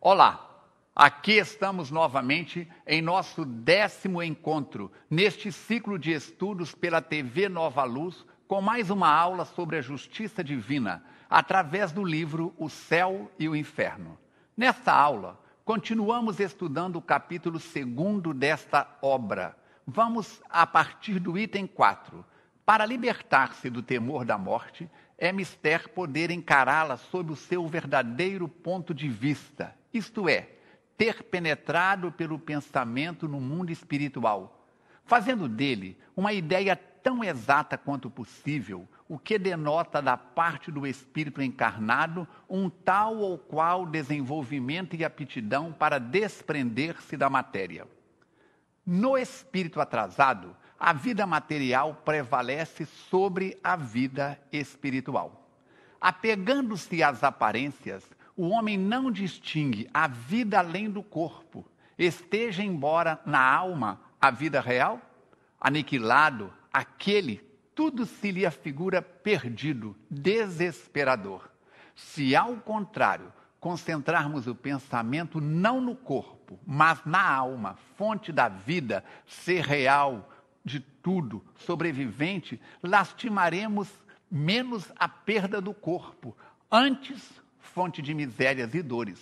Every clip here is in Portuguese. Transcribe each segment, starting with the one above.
Olá, aqui estamos novamente em nosso 10º encontro, neste ciclo de estudos pela TV Nova Luz, com mais uma aula sobre a justiça divina, através do livro O Céu e o Inferno. Nesta aula, continuamos estudando o capítulo 2º desta obra. Vamos a partir do item 4. Para libertar-se do temor da morte, é mister poder encará-la sob o seu verdadeiro ponto de vista, isto é, ter penetrado pelo pensamento no mundo espiritual, fazendo dele uma ideia tão exata quanto possível, o que denota da parte do espírito encarnado um tal ou qual desenvolvimento e aptidão para desprender-se da matéria. No espírito atrasado, a vida material prevalece sobre a vida espiritual. Apegando-se às aparências, o homem não distingue a vida além do corpo, esteja embora na alma a vida real, aniquilado, aquele, tudo se lhe afigura perdido, desesperador. Se, ao contrário, concentrarmos o pensamento não no corpo, mas na alma, fonte da vida, ser real de tudo, sobrevivente, lastimaremos menos a perda do corpo, antes fonte de misérias e dores.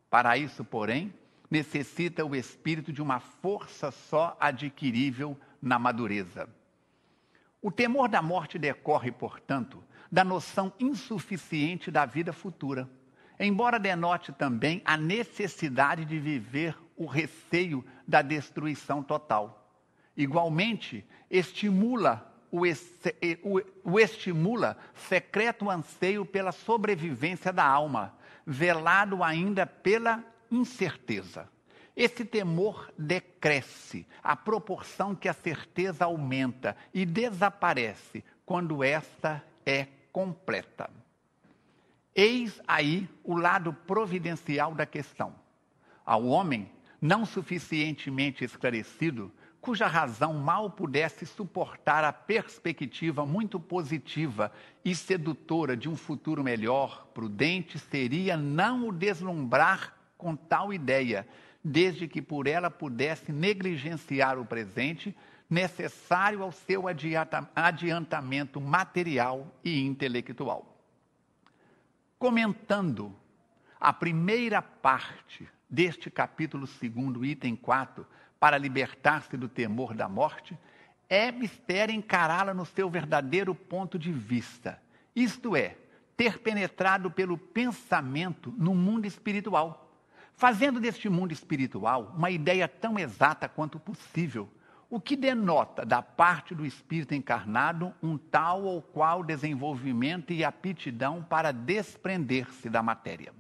Para isso, porém, necessita o espírito de uma força só adquirível na madureza. O temor da morte decorre, portanto, da noção insuficiente da vida futura, embora denote também a necessidade de viver o receio da destruição total. Igualmente, estimula secreto anseio pela sobrevivência da alma, velado ainda pela incerteza. Esse temor decresce à proporção que a certeza aumenta e desaparece quando esta é completa. Eis aí o lado providencial da questão. Ao homem não suficientemente esclarecido, cuja razão mal pudesse suportar a perspectiva muito positiva e sedutora de um futuro melhor, prudente seria não o deslumbrar com tal ideia, desde que por ela pudesse negligenciar o presente, necessário ao seu adiantamento material e intelectual. Comentando a primeira parte deste capítulo 2º, item 4, para libertar-se do temor da morte, é mister encará-la no seu verdadeiro ponto de vista, isto é, ter penetrado pelo pensamento no mundo espiritual, fazendo deste mundo espiritual uma ideia tão exata quanto possível, o que denota da parte do espírito encarnado um tal ou qual desenvolvimento e aptidão para desprender-se da matéria.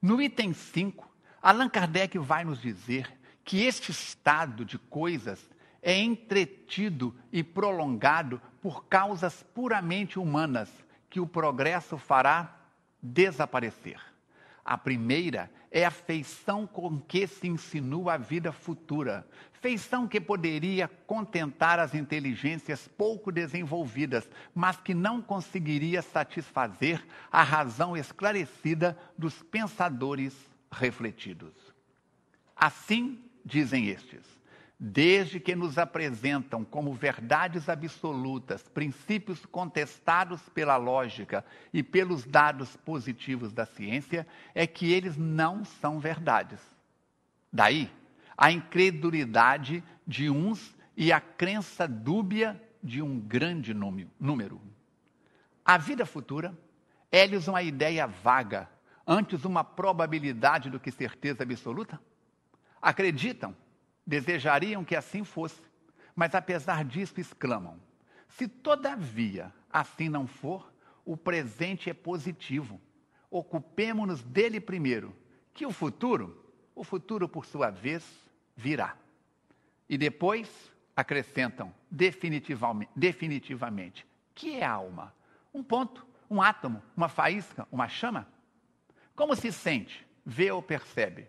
No item 5, Allan Kardec vai nos dizer que este estado de coisas é entretido e prolongado por causas puramente humanas, que o progresso fará desaparecer. A primeira é a feição com que se insinua a vida futura, feição que poderia contentar as inteligências pouco desenvolvidas, mas que não conseguiria satisfazer a razão esclarecida dos pensadores refletidos. Assim, dizem estes, desde que nos apresentam como verdades absolutas princípios contestados pela lógica e pelos dados positivos da ciência, é que eles não são verdades. Daí, a incredulidade de uns e a crença dúbia de um grande número. A vida futura é-lhes uma ideia vaga, antes uma probabilidade do que certeza absoluta? Acreditam, desejariam que assim fosse, mas apesar disso exclamam: se todavia assim não for, o presente é positivo. Ocupemo-nos dele primeiro, que o futuro por sua vez virá. E depois acrescentam definitivamente, que é a alma? Um ponto, um átomo, uma faísca, uma chama? Como se sente, vê ou percebe?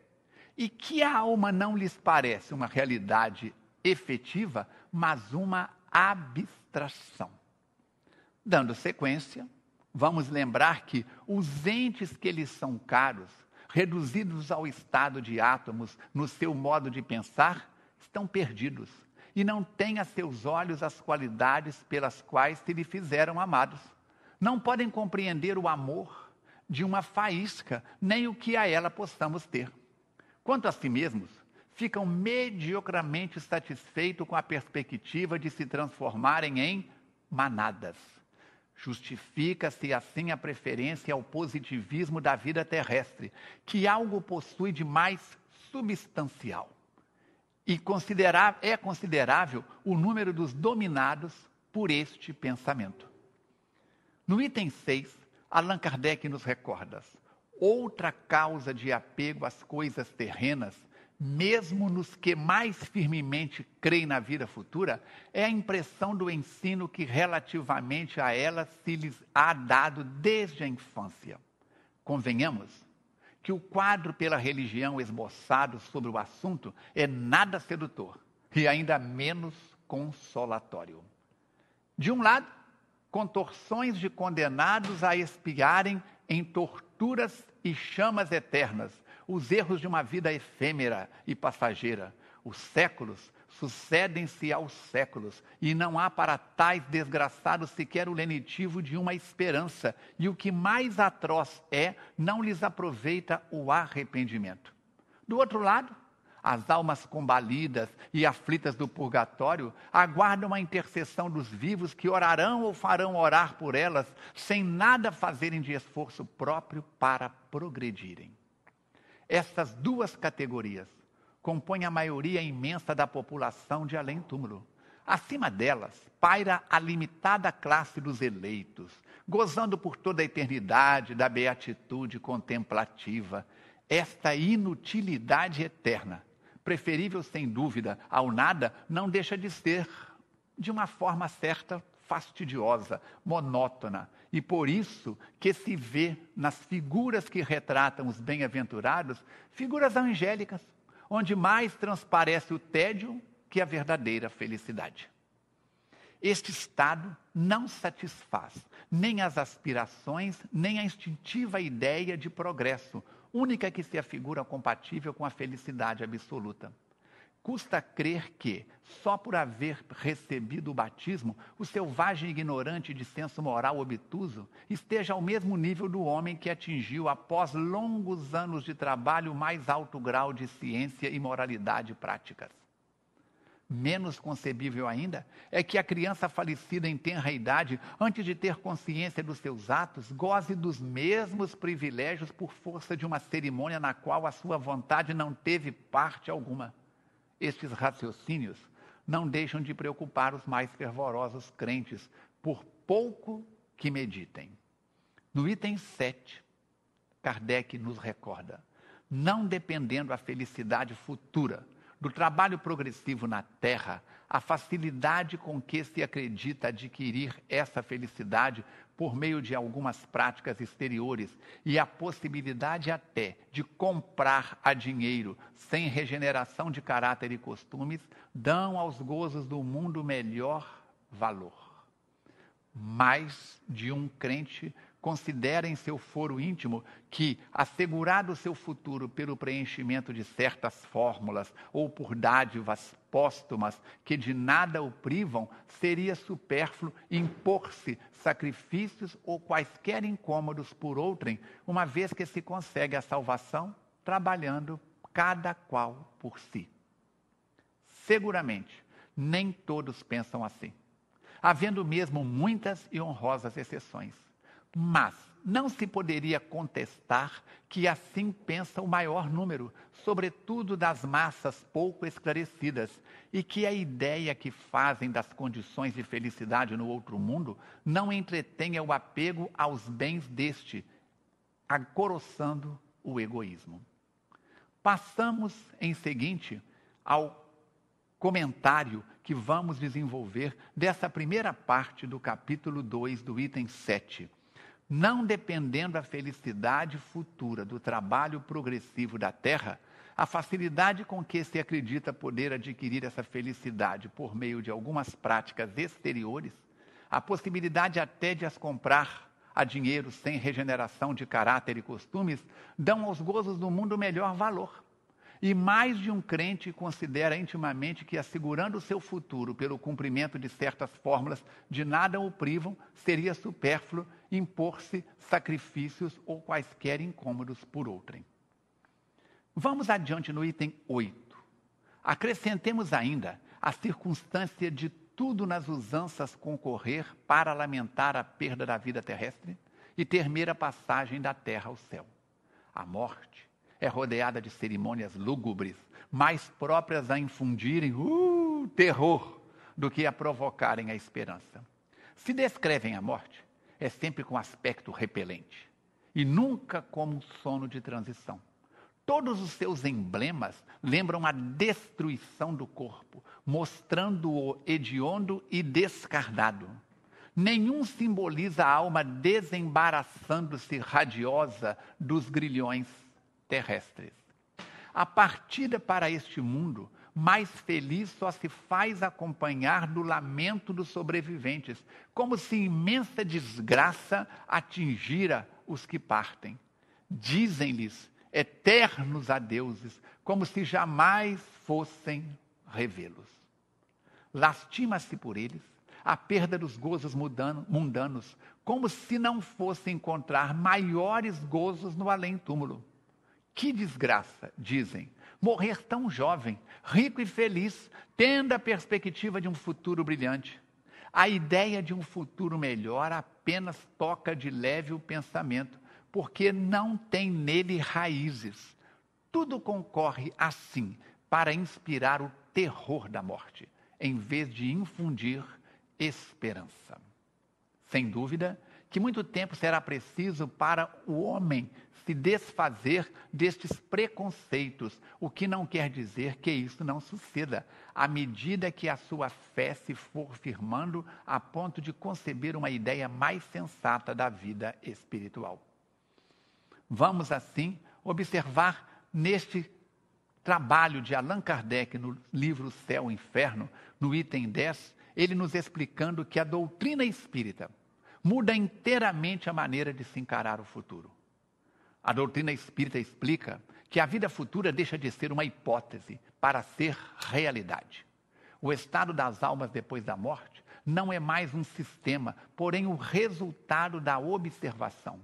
E que a alma não lhes parece uma realidade efetiva, mas uma abstração. Dando sequência, vamos lembrar que os entes que lhes são caros reduzidos ao estado de átomos no seu modo de pensar, estão perdidos e não têm a seus olhos as qualidades pelas quais se lhe fizeram amados. Não podem compreender o amor de uma faísca, nem o que a ela possamos ter. Quanto a si mesmos, ficam mediocremente satisfeitos com a perspectiva de se transformarem em manadas. Justifica-se assim a preferência ao positivismo da vida terrestre, que algo possui de mais substancial. E é considerável o número dos dominados por este pensamento. No item 6, Allan Kardec nos recorda: outra causa de apego às coisas terrenas, mesmo nos que mais firmemente creem na vida futura, é a impressão do ensino que relativamente a elas se lhes há dado desde a infância. Convenhamos que o quadro pela religião esboçado sobre o assunto é nada sedutor e ainda menos consolatório. De um lado, contorções de condenados a expiarem em torturas e chamas eternas os erros de uma vida efêmera e passageira. Os séculos sucedem-se aos séculos, e não há para tais desgraçados sequer o lenitivo de uma esperança, e o que mais atroz é, não lhes aproveita o arrependimento. Do outro lado, as almas combalidas e aflitas do purgatório aguardam a intercessão dos vivos que orarão ou farão orar por elas, sem nada fazerem de esforço próprio para progredirem. Estas duas categorias compõem a maioria imensa da população de além-túmulo. Acima delas, paira a limitada classe dos eleitos, gozando por toda a eternidade da beatitude contemplativa. Esta inutilidade eterna, preferível sem dúvida ao nada, não deixa de ser, de uma forma certa, fastidiosa, monótona, e por isso que se vê nas figuras que retratam os bem-aventurados, figuras angélicas, onde mais transparece o tédio que a verdadeira felicidade. Este estado não satisfaz nem as aspirações, nem a instintiva ideia de progresso, única que se afigura compatível com a felicidade absoluta. Custa crer que, só por haver recebido o batismo, o selvagem ignorante de senso moral obtuso esteja ao mesmo nível do homem que atingiu, após longos anos de trabalho, o mais alto grau de ciência e moralidade práticas. Menos concebível ainda é que a criança falecida em tenra idade, antes de ter consciência dos seus atos, goze dos mesmos privilégios por força de uma cerimônia na qual a sua vontade não teve parte alguma. Estes raciocínios não deixam de preocupar os mais fervorosos crentes, por pouco que meditem. No item 7, Kardec nos recorda: não dependendo a felicidade futura do trabalho progressivo na Terra, a facilidade com que se acredita adquirir essa felicidade por meio de algumas práticas exteriores e a possibilidade até de comprar a dinheiro sem regeneração de caráter e costumes, dão aos gozos do mundo melhor valor. Mais de um crente considera em seu foro íntimo que, assegurado o seu futuro pelo preenchimento de certas fórmulas ou por dádivas póstumas que de nada o privam, seria supérfluo impor-se sacrifícios ou quaisquer incômodos por outrem, uma vez que se consegue a salvação trabalhando cada qual por si. Seguramente, nem todos pensam assim, havendo mesmo muitas e honrosas exceções. Mas não se poderia contestar que assim pensa o maior número, sobretudo das massas pouco esclarecidas, e que a ideia que fazem das condições de felicidade no outro mundo não entretenha o apego aos bens deste, acoroçando o egoísmo. Passamos, em seguinte, ao comentário que vamos desenvolver dessa primeira parte do capítulo 2 do item 7. Não dependendo a felicidade futura do trabalho progressivo da Terra, a facilidade com que se acredita poder adquirir essa felicidade por meio de algumas práticas exteriores, a possibilidade até de as comprar a dinheiro sem regeneração de caráter e costumes, dão aos gozos do mundo melhor valor. E mais de um crente considera intimamente que, assegurando o seu futuro pelo cumprimento de certas fórmulas, de nada o privam, seria supérfluo impor-se sacrifícios ou quaisquer incômodos por outrem. Vamos adiante no item 8. Acrescentemos ainda a circunstância de tudo nas usanças concorrer para lamentar a perda da vida terrestre e temer a passagem da terra ao céu. A morte é rodeada de cerimônias lúgubres, mais próprias a infundirem terror do que a provocarem a esperança. Se descrevem a morte, é sempre com aspecto repelente e nunca como um sono de transição. Todos os seus emblemas lembram a destruição do corpo, mostrando-o hediondo e descardado. Nenhum simboliza a alma desembaraçando-se radiosa dos grilhões terrestres. A partida para este mundo, mais feliz, só se faz acompanhar do lamento dos sobreviventes, como se imensa desgraça atingira os que partem. Dizem-lhes eternos adeuses, como se jamais fossem revê-los. Lastima-se por eles a perda dos gozos mundanos, como se não fosse encontrar maiores gozos no além-túmulo. Que desgraça, dizem, morrer tão jovem, rico e feliz, tendo a perspectiva de um futuro brilhante. A ideia de um futuro melhor apenas toca de leve o pensamento, porque não tem nele raízes. Tudo concorre assim para inspirar o terror da morte, em vez de infundir esperança. Sem dúvida que muito tempo será preciso para o homem se desfazer destes preconceitos, o que não quer dizer que isso não suceda, à medida que a sua fé se for firmando a ponto de conceber uma ideia mais sensata da vida espiritual. Vamos, assim, observar neste trabalho de Allan Kardec no livro Céu e Inferno, no item 10, ele nos explicando que a doutrina espírita muda inteiramente a maneira de se encarar o futuro. A doutrina espírita explica que a vida futura deixa de ser uma hipótese para ser realidade. O estado das almas depois da morte não é mais um sistema, porém o resultado da observação.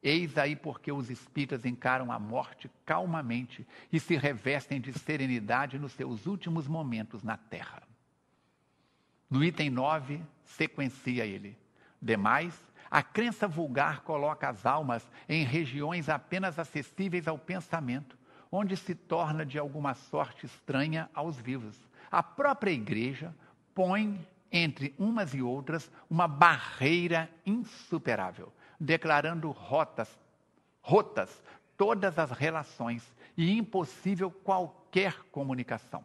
Eis aí porque os espíritas encaram a morte calmamente e se revestem de serenidade nos seus últimos momentos na Terra. No item 9, sequencia ele. Demais, a crença vulgar coloca as almas em regiões apenas acessíveis ao pensamento, onde se torna de alguma sorte estranha aos vivos. A própria igreja põe entre umas e outras uma barreira insuperável, declarando rotas todas as relações e impossível qualquer comunicação.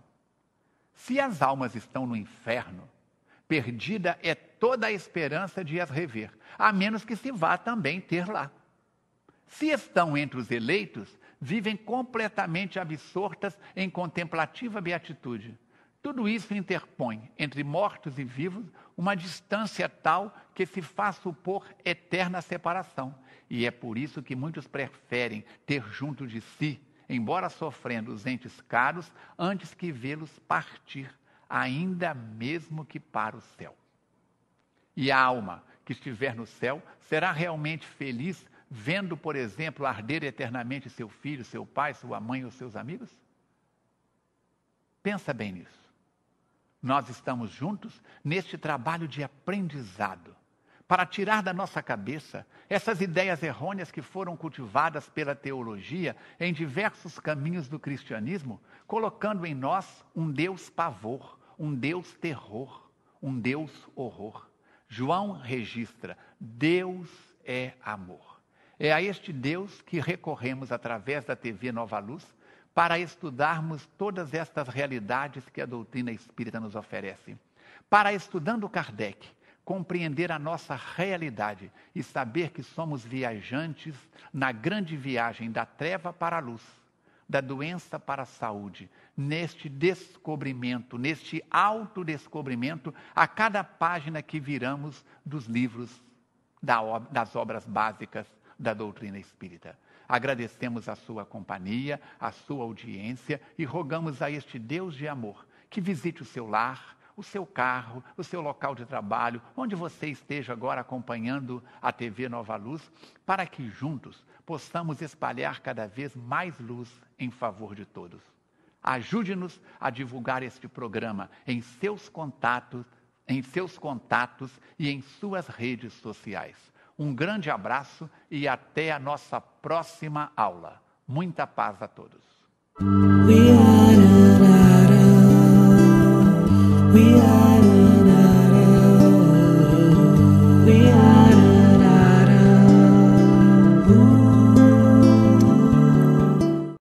Se as almas estão no inferno, perdida é toda a esperança de as rever, a menos que se vá também ter lá. Se estão entre os eleitos, vivem completamente absortas em contemplativa beatitude. Tudo isso interpõe entre mortos e vivos uma distância tal que se faz supor eterna separação. E é por isso que muitos preferem ter junto de si, embora sofrendo os entes caros, antes que vê-los partir, ainda mesmo que para o céu. E a alma que estiver no céu será realmente feliz vendo, por exemplo, arder eternamente seu filho, seu pai, sua mãe ou seus amigos? Pensa bem nisso. Nós estamos juntos neste trabalho de aprendizado, para tirar da nossa cabeça essas ideias errôneas que foram cultivadas pela teologia em diversos caminhos do cristianismo, colocando em nós um Deus pavor, um Deus terror, um Deus horror. João registra: Deus é amor. É a este Deus que recorremos através da TV Nova Luz para estudarmos todas estas realidades que a doutrina espírita nos oferece. Para, estudando Kardec, compreender a nossa realidade e saber que somos viajantes na grande viagem da treva para a luz, da doença para a saúde, neste descobrimento, neste autodescobrimento, a cada página que viramos dos livros das obras básicas da doutrina espírita. Agradecemos a sua companhia, a sua audiência e rogamos a este Deus de amor que visite o seu lar, o seu carro, o seu local de trabalho, onde você esteja agora acompanhando a TV Nova Luz, para que juntos possamos espalhar cada vez mais luz em favor de todos. Ajude-nos a divulgar este programa em seus contatos e em suas redes sociais. Um grande abraço e até a nossa próxima aula. Muita paz a todos.